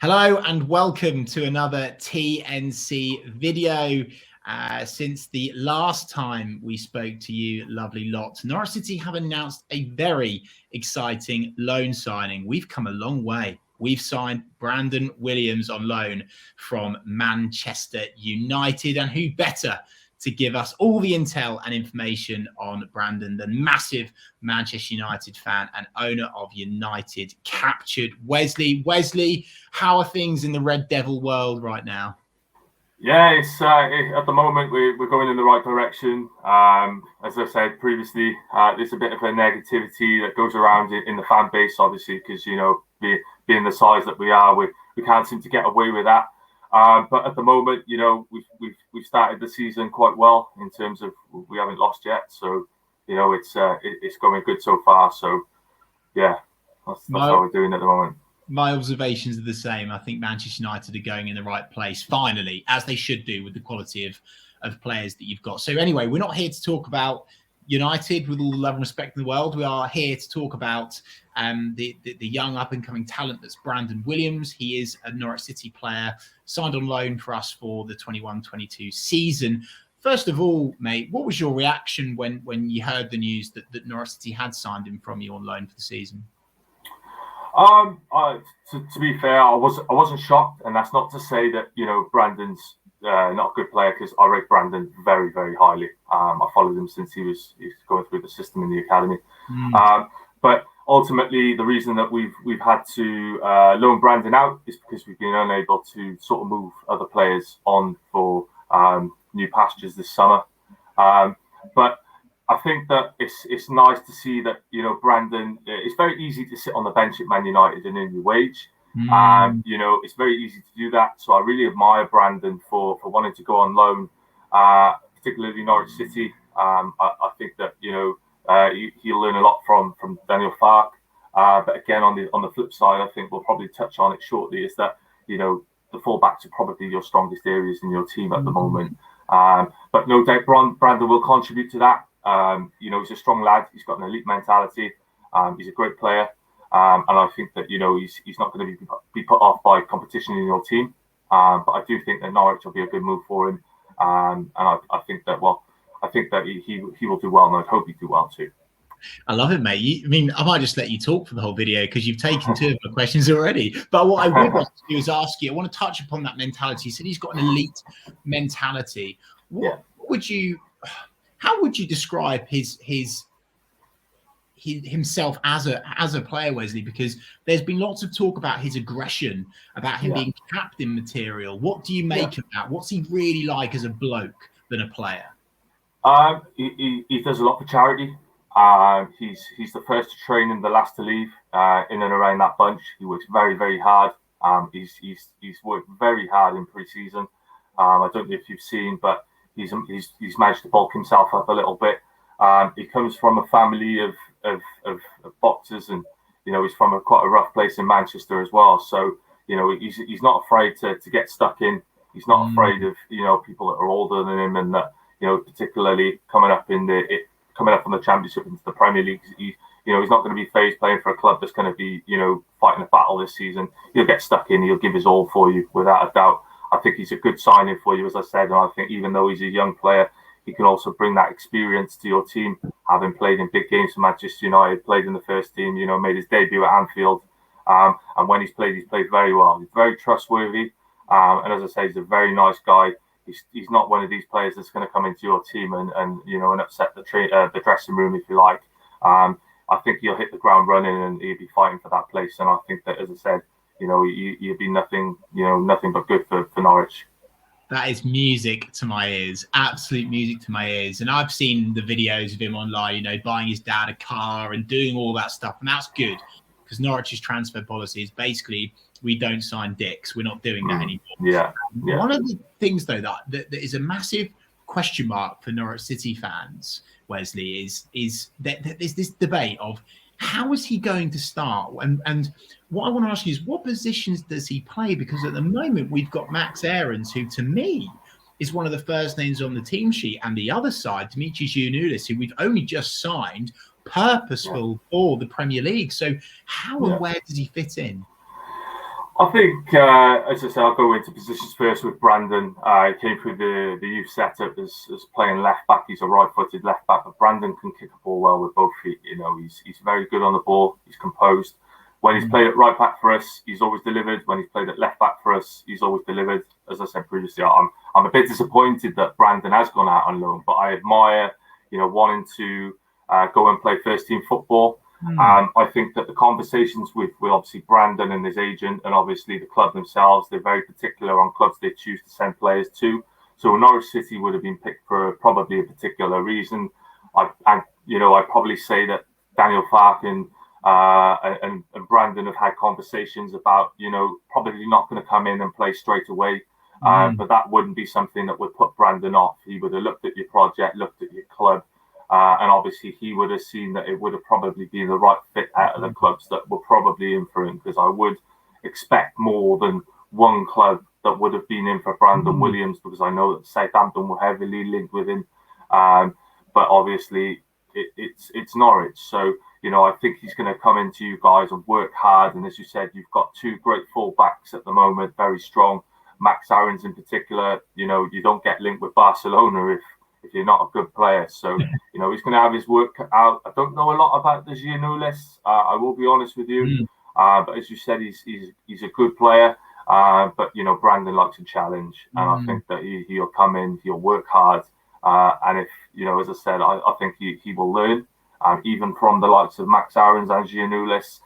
Hello and welcome to another TNC video. Since the last time we spoke to you, lovely lot, Norwich City have announced a very exciting loan signing. We've come a long way. We've signed Brandon Williams on loan from Manchester United, and who better to give us all the intel and information on Brandon than massive Manchester United fan and owner of United Captured, Wesley. Wesley, how are things in the Red Devil world right now? Yeah, it's at the moment we're going in the right direction. As I said previously, there's a bit of a negativity that goes around in the fan base, obviously, because being the size that we are, we can't seem to get away with that. But at the moment, we've started the season quite well in terms of we haven't lost yet, so it's going good so far. So yeah, that's how we're doing at the moment. My observations are the same. I think Manchester United are going in the right place, finally, as they should do with the quality of players that you've got. So anyway, we're not here to talk about United with all the love and respect in the world. We are here to talk about the young up-and-coming talent that's Brandon Williams. He is a Norwich City player, signed on loan for us for the 21-22 season. First of all, mate, what was your reaction when you heard the news that Norwich City had signed him from you on loan for the season? To be fair, I wasn't shocked, and that's not to say that Brandon's not a good player, because I rate Brandon very, very highly. I followed him since he's going through the system in the academy. But ultimately, the reason that we've had to loan Brandon out is because we've been unable to sort of move other players on for new pastures this summer. But I think that it's nice to see that Brandon. It's very easy to sit on the bench at Man United and earn your wage. It's very easy to do that. So I really admire Brandon for wanting to go on loan, particularly Norwich City. I think that he'll learn a lot from Daniel Farke. But again, on the flip side, I think we'll probably touch on it shortly. Is that the fullbacks are probably your strongest areas in your team at the moment. But no doubt, Brandon will contribute to that. He's a strong lad. He's got an elite mentality. He's a great player. And I think that, he's not going to be put off by competition in your team. But I do think that Norwich will be a good move for him. And I think that, he will do well, and I'd hope he'd do well too. I love it, mate. I might just let you talk for the whole video because you've taken two of the questions already. But what I would like to do is ask you, I want to touch upon that mentality. You said he's got an elite mentality. How would you describe himself as a player, Wesley? Because there's been lots of talk about his aggression, about him being captain material. What do you make of that? What's he really like as a bloke than a player? He does a lot for charity. He's the first to train and the last to leave in and around that bunch. He works very, very hard. He's worked very hard in pre-season. I don't know if you've seen, but he's managed to bulk himself up a little bit. He comes from a family of boxers, and he's from quite a rough place in Manchester as well. So he's not afraid to get stuck in. He's not afraid of people that are older than him, and that particularly coming up from the Championship into the Premier League. He's not going to be phased playing for a club that's going to be fighting a battle this season. He'll get stuck in. He'll give his all for you without a doubt. I think he's a good signing for you, as I said, and I think even though he's a young player, he can also bring that experience to your team, having played in big games for Manchester United, played in the first team, made his debut at Anfield, and when he's played very well. He's very trustworthy, and as I say, he's a very nice guy. He's not one of these players that's going to come into your team and upset the dressing room, if you like. I think he'll hit the ground running, and he'll be fighting for that place. And I think that, as I said, you'd be nothing but good for Norwich. That is music to my ears, absolute music to my ears. And I've seen the videos of him online, buying his dad a car and doing all that stuff. And that's good, because Norwich's transfer policy is basically, we don't sign dicks. We're not doing that anymore. Yeah. One of the things, though, that is a massive question mark for Norwich City fans, Wesley, is that there's this debate of how is he going to start? And what I want to ask you is, what positions does he play? Because at the moment, we've got Max Aarons, who to me is one of the first names on the team sheet. And the other side, Dimitris Giannoulis, who we've only just signed, purposeful for the Premier League. So how and where does he fit in? I think, as I say, I'll go into positions first with Brandon. He came through the youth setup as playing left back. He's a right-footed left back, but Brandon can kick a ball well with both feet. You know, he's very good on the ball. He's composed. When he's played at right back for us, he's always delivered. When he's played at left back for us, he's always delivered. As I said previously, I'm a bit disappointed that Brandon has gone out on loan, but I admire, you know, wanting to go and play first team football. I think that the conversations with obviously Brandon and his agent, and obviously the club themselves, they're very particular on clubs they choose to send players to. So Norwich City would have been picked for probably a particular reason. I'd probably say that Daniel Fark and Brandon have had conversations about, you know, probably not going to come in and play straight away. But that wouldn't be something that would put Brandon off. He would have looked at your project, looked at your club. And obviously, he would have seen that it would have probably been the right fit out of the clubs that were probably in for him, because I would expect more than one club that would have been in for Brandon Williams, because I know that Southampton were heavily linked with him. But obviously, it's Norwich. So, you know, I think he's going to come into you guys and work hard. And as you said, you've got two great full-backs at the moment, very strong. Max Aarons in particular, you know, you don't get linked with Barcelona if you're not a good player. So, you know, he's going to have his work out. I don't know a lot about the Giannoulis. I will be honest with you. But as you said, he's a good player. But, you know, Brandon likes a challenge. And I think that he'll come in, he'll work hard. And if, you know, as I said, I think he will learn, even from the likes of Max Aarons and Giannoulis.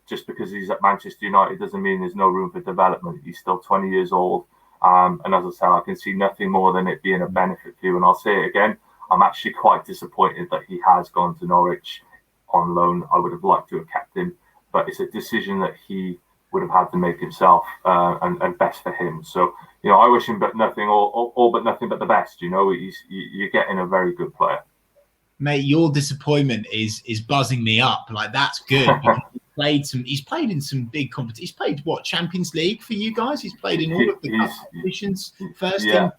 Just because he's at Manchester United doesn't mean there's no room for development. He's still 20 years old. And as I said, I can see nothing more than it being a benefit for you. And I'll say it again, I'm actually quite disappointed that he has gone to Norwich on loan. I would have liked to have kept him, but it's a decision that he would have had to make himself, and best for him. So, you know, I wish him but nothing, all but nothing but the best. You know, you're getting a very good player. Mate, your disappointment is buzzing me up. Like, that's good. He's played in some big competitions. He's played what, Champions League for you guys? He's played in all of the competitions first team.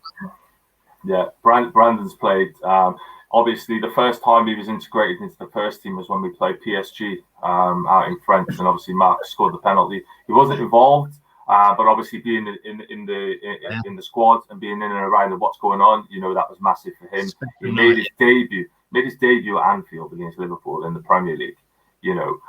Yeah, Brandon's played. Obviously, the first time he was integrated into the first team was when we played PSG out in France, and obviously Mark scored the penalty. He wasn't involved, but obviously being in the squad and being in and around what's going on, you know, that was massive for him. He made his debut at Anfield against Liverpool in the Premier League. You know.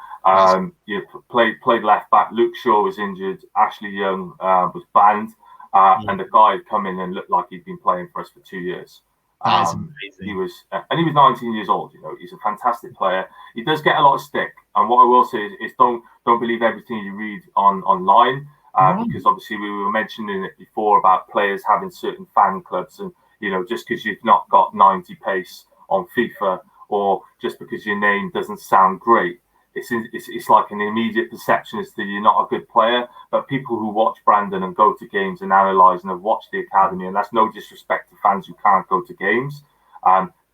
You played left back. Luke Shaw was injured. Ashley Young was banned, and the guy had come in and looked like he'd been playing for us for 2 years. That's amazing. He was 19 years old. You know, he's a fantastic player. He does get a lot of stick, and what I will say is don't believe everything you read online, because obviously we were mentioning it before about players having certain fan clubs, and you know, just because you've not got 90 pace on FIFA, or just because your name doesn't sound great. It's like an immediate perception as to you're not a good player. But people who watch Brandon and go to games and analyse and have watched the academy, and that's no disrespect to fans who can't go to games,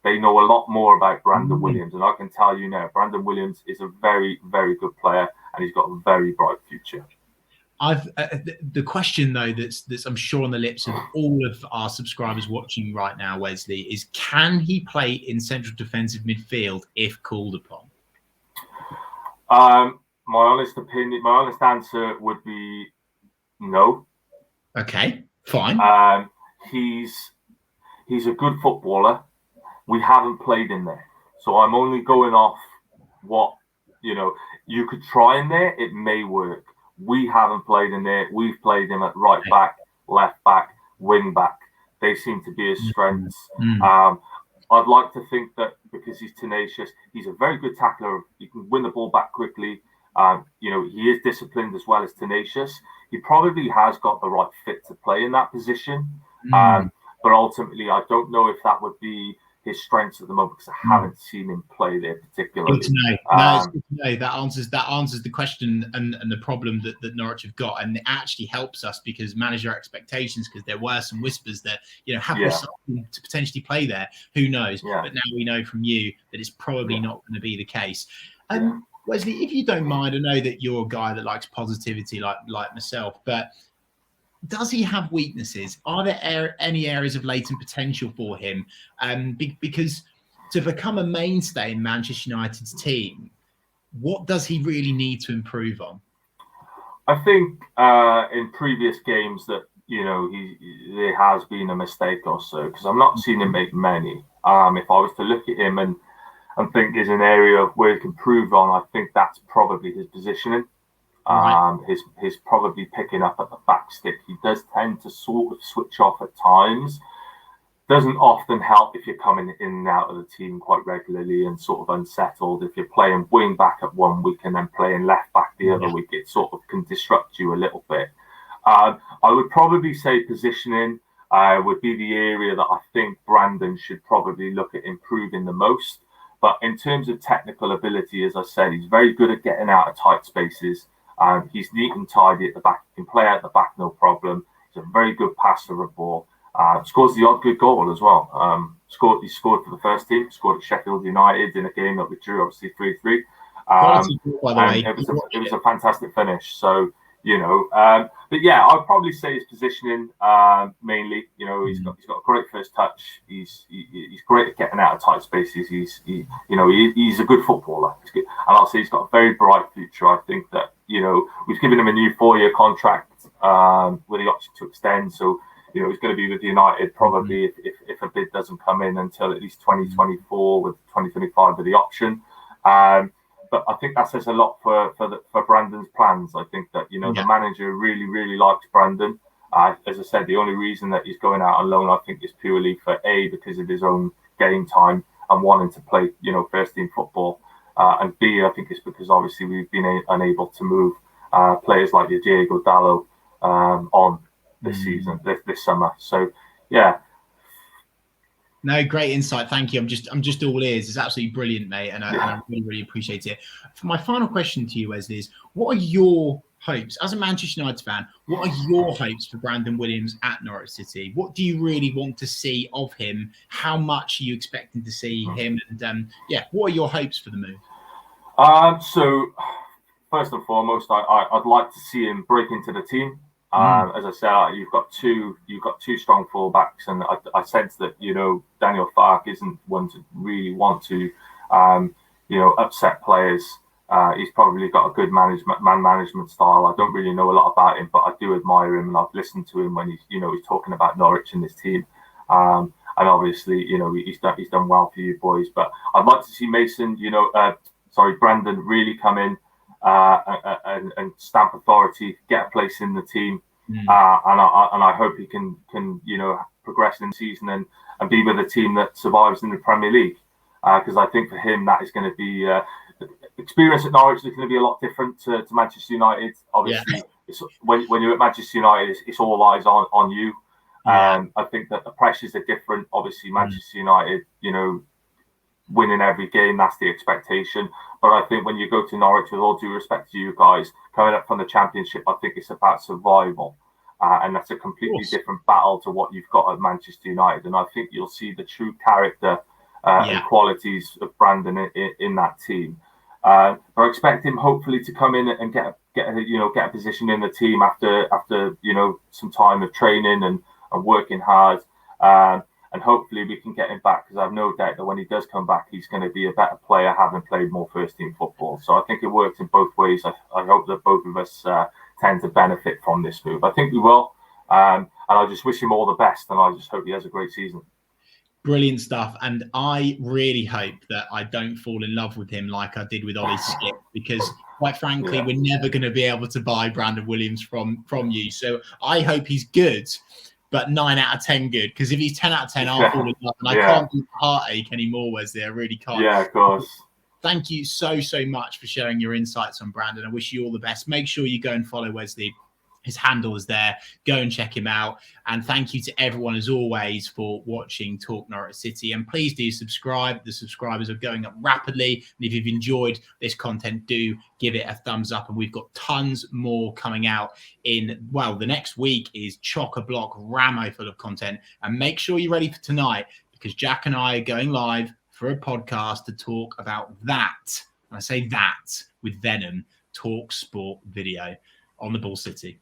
they know a lot more about Brandon Williams. And I can tell you now, Brandon Williams is a very, very good player, and he's got a very bright future. The question though that's I'm sure on the lips of all of our subscribers watching right now, Wesley, is can he play in central defensive midfield if called upon? My honest answer would be no. Okay, fine. He's a good footballer. We haven't played in there, so I'm only going off what, you know. You could try in there; it may work. We haven't played in there. We've played him at right back, left back, wing back. They seem to be his strengths. I'd like to think that because he's tenacious, he's a very good tackler. He can win the ball back quickly. You know, he is disciplined as well as tenacious. He probably has got the right fit to play in that position. But ultimately, I don't know if that would be his strengths at the moment, because I haven't seen him play there particularly. Good to know. It's good to know. That answers the question and the problem that Norwich have got, and it actually helps us because manage our expectations, because there were some whispers that, you know, have we something to potentially play there? Who knows? But now we know from you that it's probably not going to be the case. Wesley, if you don't mind, I know that you're a guy that likes positivity like myself, but does he have weaknesses? Are there any areas of latent potential for him? Because to become a mainstay in Manchester United's team, what does he really need to improve on? I think in previous games that there has been a mistake or so, because I'm not seeing him make many. If I was to look at him and think there's an area where he can improve on, I think that's probably his positioning. Right. His probably picking up at the back stick. He does tend to sort of switch off at times. Doesn't often help if you're coming in and out of the team quite regularly and sort of unsettled. If you're playing wing back at 1 week and then playing left back the other week, it sort of can disrupt you a little bit. I would probably say positioning would be the area that I think Brandon should probably look at improving the most. But in terms of technical ability, as I said, he's very good at getting out of tight spaces. He's neat and tidy at the back. He can play out the back, no problem. He's a very good passer of ball. Scores the odd good goal as well. He scored for the first team. Scored at Sheffield United in a game that we drew, obviously 3-3. Quality goal, by the way. It was a fantastic finish. So but yeah, I'd probably say his positioning mainly. He's got a great first touch. He's great at getting out of tight spaces. He's a good footballer. He's good. And I'll say he's got a very bright future. I think that we've given him a new 4-year contract with the option to extend. So he's going to be with United probably if a bid doesn't come in until at least 2024 with 2025 with the option. But I think that says a lot for Brandon's plans. I think that the manager really, really likes Brandon. As I said, the only reason that he's going out on loan, I think, is purely for because of his own game time and wanting to play first team football, and B, I think it's because obviously we've been unable to move players like Diego Dallo on this season, this summer. So yeah. No, great insight. Thank you. I'm just all ears. It's absolutely brilliant, mate, and I really, really appreciate it. For my final question to you, Wesley, is what are your hopes as a Manchester United fan? What are your hopes for Brandon Williams at Norwich City? What do you really want to see of him? How much are you expecting to see him? And what are your hopes for the move? So first and foremost, I'd like to see him break into the team. As I said, you've got two strong fullbacks, and I sense that Daniel Farke isn't one to really want to upset players. He's probably got a good man management style. I don't really know a lot about him, but I do admire him, and I've listened to him when he's talking about Norwich and his team. And obviously he's done well for you boys. But I'd like to see Brandon really come in. And stamp authority, get a place in the team, and I hope he can progress in the season and be with a team that survives in the Premier League, because I think for him that is going to be experience at Norwich is going to be a lot different to Manchester United. Obviously, when you're at Manchester United, it's all eyes on you. I think that the pressures are different. Obviously, Manchester United, winning every game, that's the expectation. But I think when you go to Norwich, with all due respect to you guys, coming up from the Championship, I think it's about survival. And that's a completely different battle to what you've got at Manchester United. And I think you'll see the true character and qualities of Brandon in that team. But I expect him hopefully to come in and get a position in the team after some time of training and working hard. And hopefully we can get him back, because I have no doubt that when he does come back, he's going to be a better player, having played more first-team football. So I think it works in both ways. I hope that both of us tend to benefit from this move. I think we will. And I just wish him all the best, and I just hope he has a great season. Brilliant stuff. And I really hope that I don't fall in love with him like I did with Ollie Skip, because quite frankly, we're never going to be able to buy Brandon Williams from you. So I hope he's good, but 9 out of 10 good, because if he's 10 out of 10, I'll fall in love, and I can't do heartache anymore, Wesley. I really can't. Yeah, of course. Thank you so much for sharing your insights on Brandon. I wish you all the best. Make sure you go and follow Wesley. His handle is there. Go and check him out. And thank you to everyone, as always, for watching Talk Norwich City. And please do subscribe. The subscribers are going up rapidly. And if you've enjoyed this content, do give it a thumbs up. And we've got tons more coming out in, well, the next week is chock-a-block, ramo full of content. And make sure you're ready for tonight, because Jack and I are going live for a podcast to talk about that. And I say that with Venom, Talk Sport Video on the Ball City.